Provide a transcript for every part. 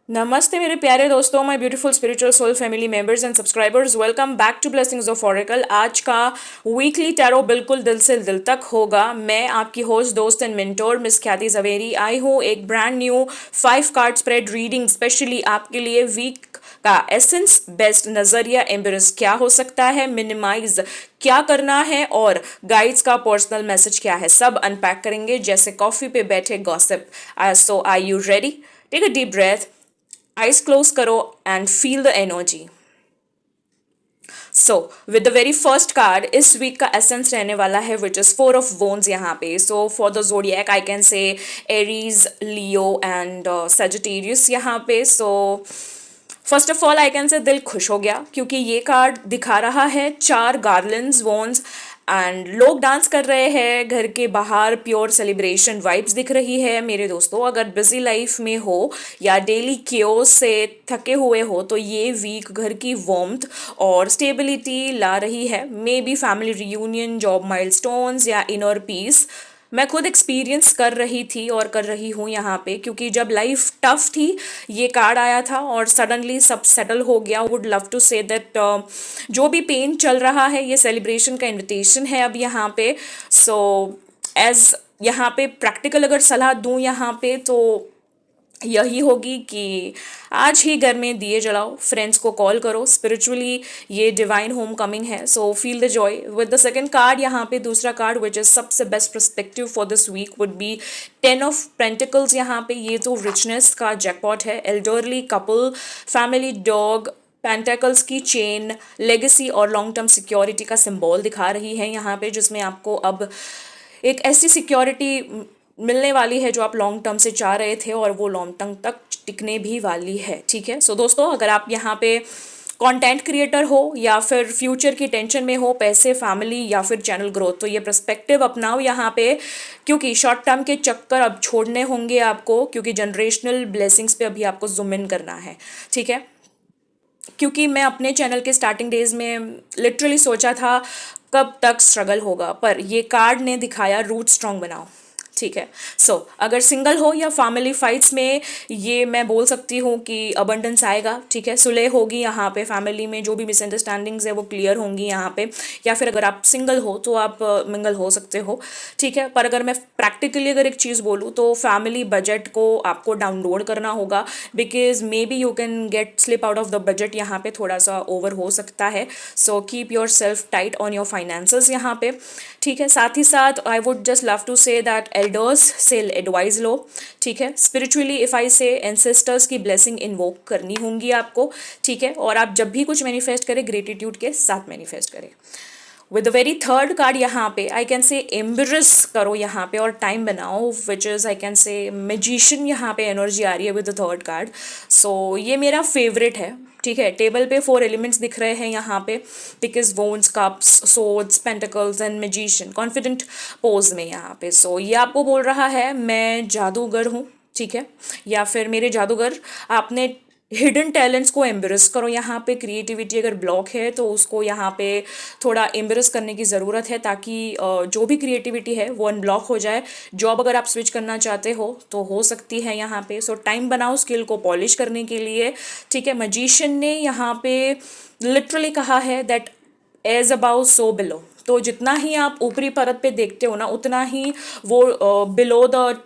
नमस्ते मेरे प्यारे दोस्तों, my beautiful spiritual soul family members and subscribers, welcome back to blessings of oracle. आज का वीकली टैरो बिल्कुल दिल से दिल तक होगा। मैं आपकी होस्ट, दोस्त एंड मेंटोर मिस ख्याति जवेरी आई हूँ एक brand new 5 card spread reading specially आपके लिए। वीक का एसेंस, बेस्ट नजरिया, एम्बरेस क्या हो सकता है, मिनिमाइज क्या करना है और गाइड्स का पर्सनल मैसेज क्या है, सब अनपैक करेंगे जैसे कॉफी पे बैठे gossip. So are you ready? Take a deep breath, eyes close करो and feel the energy. So with the very first card इस वीक का एसेंस रहने वाला है विच इज 4 ऑफ वोन्स यहाँ पे। So for the zodiac I can से Aries, Leo and Sagittarius यहाँ पे। So first of all I can से दिल खुश हो गया क्योंकि ये कार्ड दिखा रहा है 4 गार्लैंड्स, वॉन्स एंड लोग डांस कर रहे हैं घर के बाहर। प्योर सेलिब्रेशन वाइब्स दिख रही है मेरे दोस्तों। अगर बिजी लाइफ में हो या डेली केओस से थके हुए हो तो ये वीक घर की वार्मथ और स्टेबिलिटी ला रही है। May be family reunion, job milestones या इनर पीस। मैं खुद एक्सपीरियंस कर रही थी और कर रही हूँ यहाँ पे, क्योंकि जब लाइफ टफ थी ये कार्ड आया था और सडनली सब सेटल हो गया। Would love to say that जो भी पेन चल रहा है ये सेलिब्रेशन का इनविटेशन है अब यहाँ पे। सो एज यहाँ पे प्रैक्टिकल अगर सलाह दूँ यहाँ पे तो यही होगी कि आज ही घर में दिए जलाओ, फ्रेंड्स को कॉल करो। स्पिरिचुअली ये डिवाइन होम कमिंग है, so feel the joy with the second card यहाँ पे। दूसरा कार्ड विच इज सबसे best perspective for this week would be 10 of pentacles यहाँ पे। ये तो रिचनेस का जैकपॉट है। Elderly couple, family, dog, pentacles की चेन, लेगेसी और लॉन्ग टर्म सिक्योरिटी का सिंबल दिखा रही है यहाँ पे, जिसमें आपको अब एक ऐसी सिक्योरिटी मिलने वाली है जो आप लॉन्ग टर्म से चाह रहे थे और वो लॉन्ग टर्म तक टिकने भी वाली है। ठीक है, सो दोस्तों अगर आप यहाँ पे कंटेंट क्रिएटर हो या फिर फ्यूचर की टेंशन में हो, पैसे, फैमिली या फिर चैनल ग्रोथ, तो ये पर्सपेक्टिव अपनाओ यहाँ पे, क्योंकि शॉर्ट टर्म के चक्कर अब छोड़ने होंगे आपको, क्योंकि जनरेशनल ब्लेसिंग्स पे अभी आपको जूम इन करना है। ठीक है, क्योंकि मैं अपने चैनल के स्टार्टिंग डेज में लिटरली सोचा था कब तक स्ट्रगल होगा, पर ये कार्ड ने दिखाया रूट स्ट्रांग बनाओ। ठीक है, सो अगर सिंगल हो या फैमिली फाइट्स में, ये मैं बोल सकती हूँ कि अबंडेंस आएगा। ठीक है, सुलह होगी यहाँ पे, फैमिली में जो भी मिसअंडरस्टैंडिंग्स है वो क्लियर होंगी यहाँ पे। या फिर अगर आप सिंगल हो तो आप मिंगल हो सकते हो। ठीक है, पर अगर मैं प्रैक्टिकली अगर एक चीज़ बोलूँ तो फैमिली बजट को आपको डाउनलोड करना होगा, because may be you can get slip out of the budget. यहाँ पे थोड़ा सा ओवर हो सकता है। So keep your self tight on your finances यहाँ पे। ठीक है, साथ ही साथ I would just love to say that elders से एडवाइस लो। ठीक है, स्पिरिचुअली इफ आई से एंसेस्टर्स की ब्लेसिंग इन्वोक करनी होंगी आपको। ठीक है, और आप जब भी कुछ मैनिफेस्ट करें ग्रेटिट्यूड के साथ मैनिफेस्ट करें। With the very third card यहाँ पे आई कैन से एम्ब्रेस करो यहाँ पे और टाइम बनाओ, विच इज़ आई कैन से मैजिशियन। यहाँ पे एनर्जी आ रही है विद द थर्ड कार्ड। सो ये मेरा फेवरेट है। ठीक है, टेबल पे 4 एलिमेंट्स दिख रहे हैं यहाँ पे, because वोन्स, cups, swords, pentacles and magician confident pose में यहाँ पे। सो ये आपको बोल रहा है मैं जादूगर हूँ। ठीक है, या फिर मेरे जादूगर, आपने हिडन टैलेंट्स को एम्ब्रेस करो यहाँ पे। क्रिएटिविटी अगर ब्लॉक है तो उसको यहाँ पे थोड़ा एम्ब्रेस करने की ज़रूरत है, ताकि जो भी क्रिएटिविटी है वो अनब्लॉक हो जाए। जॉब अगर आप स्विच करना चाहते हो तो हो सकती है यहाँ पे। सो टाइम बनाओ स्किल को पॉलिश करने के लिए। ठीक है, मैजिशियन ने यहाँ पे लिटरली कहा है that as above so below. तो जितना ही आप ऊपरी परत पे देखते हो ना, उतना ही वो बिलो द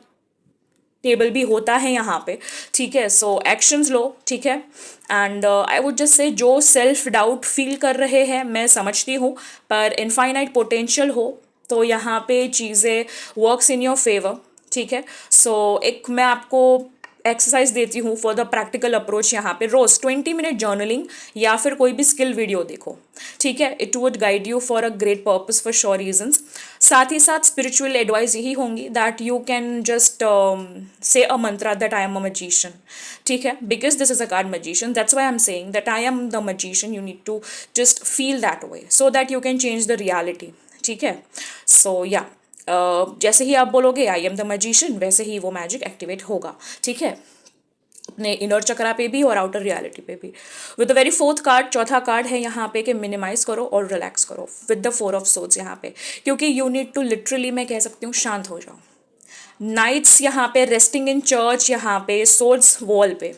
टेबल भी होता है यहाँ पे। ठीक है, सो एक्शंस लो। ठीक है, एंड आई वुड जस्ट से जो सेल्फ डाउट फील कर रहे हैं, मैं समझती हूँ, पर इनफाइनाइट पोटेंशियल हो तो यहाँ पे चीज़ें वर्क्स इन योर फेवर। ठीक है, सो एक मैं आपको एक्सरसाइज देती हूँ फॉर द प्रैक्टिकल अप्रोच। यहाँ पे रोज 20 मिनट जर्नलिंग या फिर कोई भी स्किल वीडियो देखो। ठीक है, it would guide you for a great purpose for sure reasons. साथ ही साथ स्पिरिचुअल एडवाइस यही होंगी that you can just say a Mantra that I am a magician. ठीक है, because this is a card magician, that's why I am saying that I am the magician. You need to just feel that way so that you can change the reality. ठीक है, सो या जैसे ही आप बोलोगे आई am the मजीशियन, वैसे ही वो magic activate होगा। ठीक है, अपने इनर चक्रा पे भी और आउटर रियलिटी पे भी। With the very fourth card, चौथा कार्ड है यहाँ पे कि मिनिमाइज करो और रिलैक्स करो विद द 4 ऑफ सोर्ड्स यहाँ पे, क्योंकि यू नीड टू लिटरली, मैं कह सकती हूँ, शांत हो जाओ। नाइट्स यहाँ पे रेस्टिंग इन चर्च, यहाँ पे सोर्ड्स वॉल पे।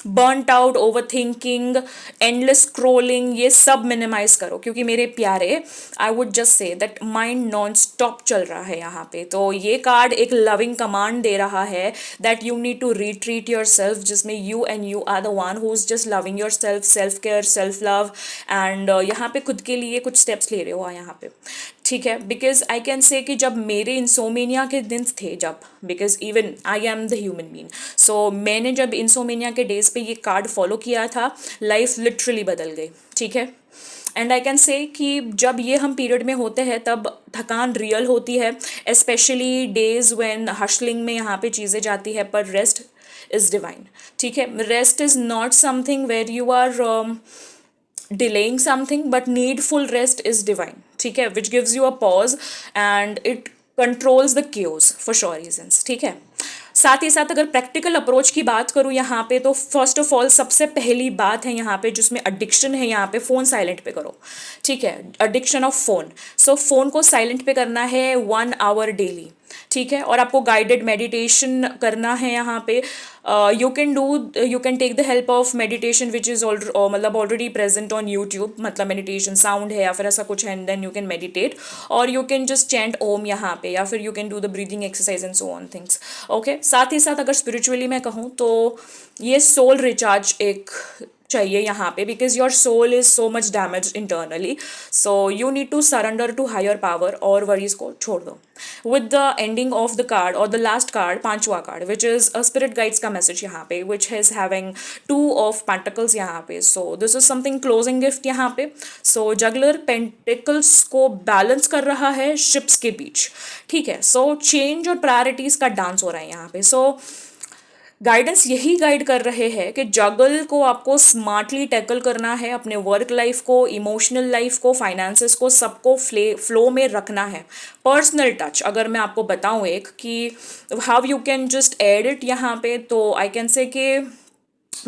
Burnt out, over thinking, endless scrolling, ये सब मिनिमाइज करो, क्योंकि मेरे प्यारे आई would just say that mind non stop चल रहा है यहाँ पे। तो ये कार्ड एक लविंग कमांड दे रहा है that you need to retreat yourself, जिसमें you are the one who is just loving yourself, self care, self love, and यहाँ पे खुद के लिए कुछ स्टेप्स ले रहे हो यहाँ पे, ठीक है। बिकॉज आई कैन से कि जब मेरे इंसोमेनिया के दिन थे, जब, because even I am the human being, so मैंने जब इंसोमेनिया के डेज पे ये कार्ड फॉलो किया था, लाइफ लिटरली बदल गई, ठीक है। एंड आई कैन से कि जब ये हम पीरियड में होते हैं तब थकान रियल होती है, स्पेशली डेज व्हेन हशलिंग में यहाँ पे चीज़ें जाती है, पर रेस्ट इज़ डिवाइन, ठीक है। Rest is not something where you are delaying something, but needful rest is divine, ठीक है, which gives you a pause and it controls the chaos for sure reasons, ठीक है। साथ ही साथ अगर प्रैक्टिकल अप्रोच की बात करूँ यहाँ पे, तो फर्स्ट ऑफ ऑल सबसे पहली बात है यहाँ पे जिसमें एडिक्शन है, यहाँ पे फ़ोन साइलेंट पे करो, ठीक है। Addiction of phone, so phone को साइलेंट पे करना है 1 आवर डेली, ठीक है। और आपको गाइडेड मेडिटेशन करना है यहाँ पे। You can take the help of meditation which is मतलब ऑलरेडी प्रेजेंट ऑन यूट्यूब, मतलब मेडिटेशन साउंड है या फिर ऐसा कुछ है, and then you can meditate, और you can just chant Om यहाँ पे, या फिर you can do the breathing exercise and so on things, okay. साथ ही साथ अगर स्पिरिचुअली मैं कहूँ तो ये सोल रिचार्ज एक चाहिए यहाँ पे, because your soul is so much damage internally, so you need to surrender to higher power और वरीज को छोड़ दो। With the ending of the card और द लास्ट कार्ड, पांचवा card, which is spirit guides का message यहाँ पे, which is having 2 of pentacles यहाँ पे, so this is something closing gift यहाँ पे। सो जगलर पेंटिकल्स को बैलेंस कर रहा है शिप्स के बीच, ठीक है। सो चेंज और प्रायोरिटीज का डांस हो रहा है यहाँ पे। सो गाइडेंस यही गाइड कर रहे हैं कि जगल को आपको स्मार्टली टैकल करना है, अपने वर्क लाइफ को, इमोशनल लाइफ को, फाइनेंसेस को, सबको फ्लो में रखना है। पर्सनल टच अगर मैं आपको बताऊं एक कि how you can just add it यहाँ पे, तो आई कैन से कि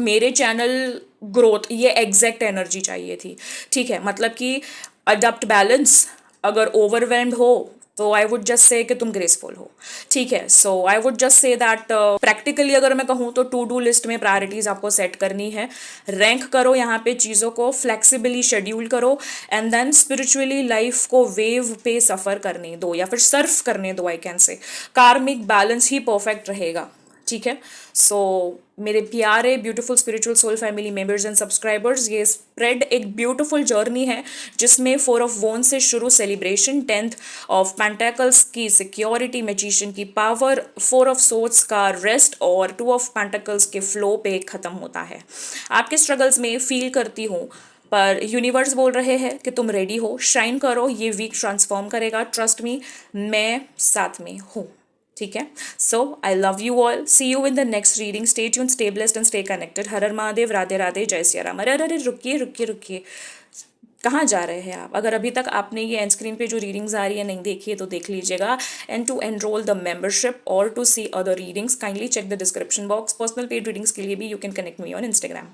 मेरे चैनल ग्रोथ ये एग्जैक्ट एनर्जी चाहिए थी, ठीक है। मतलब कि अडप्ट बैलेंस, अगर ओवरवेल्म्ड हो तो आई वुड जस्ट से कि तुम ग्रेसफुल हो, ठीक है। So I would just say that practically अगर मैं कहूँ तो टू डू लिस्ट में प्रायोरिटीज आपको सेट करनी है, रैंक करो यहाँ पे चीज़ों को, फ्लेक्सिबली शेड्यूल करो, एंड देन स्पिरिचुअली लाइफ को वेव पे सफ़र करने दो या फिर सर्फ करने दो, आई कैन से कार्मिक बैलेंस ही परफेक्ट रहेगा, ठीक है। सो मेरे प्यारे beautiful spiritual soul family members and subscribers, ये स्प्रेड एक ब्यूटीफुल जर्नी है जिसमें 4 ऑफ वॉन्ड्स से शुरू सेलिब्रेशन, 10th ऑफ पेंटेकल्स की सिक्योरिटी, मैजिशियन की पावर, 4 ऑफ सोर्ड्स का रेस्ट और 2 ऑफ पेंटेकल्स के फ्लो पे ख़त्म होता है। आपके स्ट्रगल्स में फील करती हूँ, पर यूनिवर्स बोल रहे हैं कि तुम रेडी हो, शाइन करो, ये वीक ट्रांसफॉर्म करेगा, ट्रस्ट मी, मैं साथ में हूँ, ठीक है। So I love you all, see you in the next reading, stay tune, stay blessed and stay connected. हर हर महादेव, राधे राधे, जय सिया राम। अरे अरे रुकिए रुकिए रुकिए, कहाँ जा रहे हैं आप? अगर अभी तक आपने ये एंड स्क्रीन पे जो रीडिंग्स आ रही है नहीं देखी है तो देख लीजिएगा, and to enroll the membership और to see other readings kindly check the description box. Personal paid readings के लिए भी you can connect me on Instagram.